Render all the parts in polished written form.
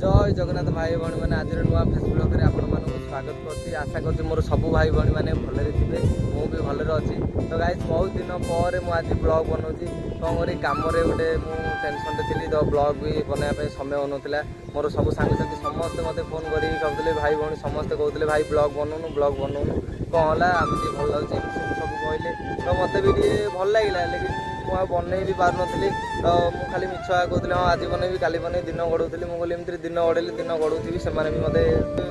जय जगन्नाथ भाई भाई मैंने आज नुआ फेस ब्लॉग रे आपण मानू स्वागत करती आशा करती मोर सब भाई भाई मैंने भलरे थे मु भी भलरे अच्छी तो गाइस बहुत दिन पर मुझे आज ब्लॉग बनाऊँगी कौन करी कम गोटे मुझे टेंशन थी तो ब्लॉग भी बनवाई समय होना मोर सब सांगसाथी समस्ते मत फोन कर कहते भाई भाई समस्ते कहते भाई ब्लॉग बनौनु कौन है आमती भल लगे सब कहले तो मत भी भल लगे लेकिन मुझे बनई भी पार नी तो मुझे खाली मिछ कहते हाँ आज बनई काली बनई दिन गड़ौली मुझे एमती दिन गड़ेली दिन गड़ौथी से भी मत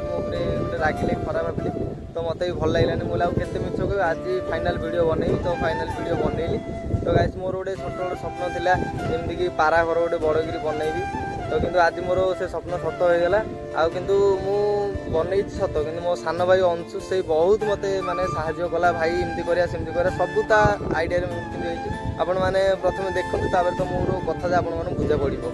मोटे रागिले खराब भाविली तो मत भी भल लगे मुझे केते मिछ कह आज फाइनाल वीडियो बनई तो फाइनाल वीडियो बनैली तो गाइस मोर गोटे छोट गोटे स्वप्न थिला जमीक पारा घर गोटे बड़गिरी बनैबी तो किंतु आज मोर से स्वप्न सत हो गला आ किंतु मु बनई सत कि मो सान भाई अंशु से बहुत मत माने साहाଯ୍य कला भाई एमती करा सेमती करा सब ता आइडिया आपण मैंने प्रथम देखते तापर तो मोर कथा आपण मैंने बुझा पड़ो।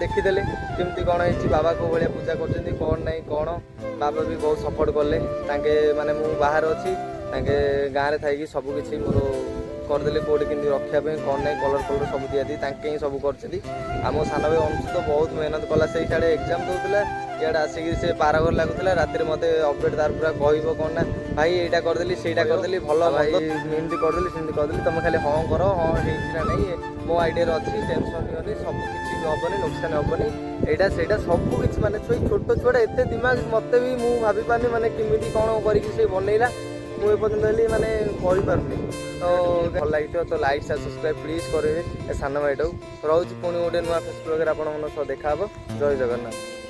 देखीदे केमती कौन है बाबा को भाया पूजा कर कौन ना कौन बाबा भी बहुत सपोर्ट कले माने मु बाहर अच्छी गाँव में थी सबकि मोर करदे कौटे कि रखापी कौन ना कलर कलर सब दिखाती ही सब कर सान भाई अंशु तो बहुत मेहनत कला से एग्जाम दूसरा इे आसिक से पारागर लगुला राति मत अपडेट तार पूरा कह कौन ना भाई यहाँ करदेली से करदेली भल भाई एमती करदेली सेमती करदेली तुम खाली हाँ कर हाँ होना नहीं मो आइडिया अच्छी टेंशन नहीं सब किसी हेनी नुकसान हेनी यहाँ से सबकि मानते छोट छुआ एत दिमाग मत भी मुझे भाभी पानी माने किमिटी कौन कर बनईला मुझे पर्यटन माने कहींपारे तो भल लगी तो लाइक सब्सक्राइब प्लीज करेंगे सान भाईटा रोचे पुणी गोटे नुआ फेस ब्लॉग आप देखा जय जगन्नाथ।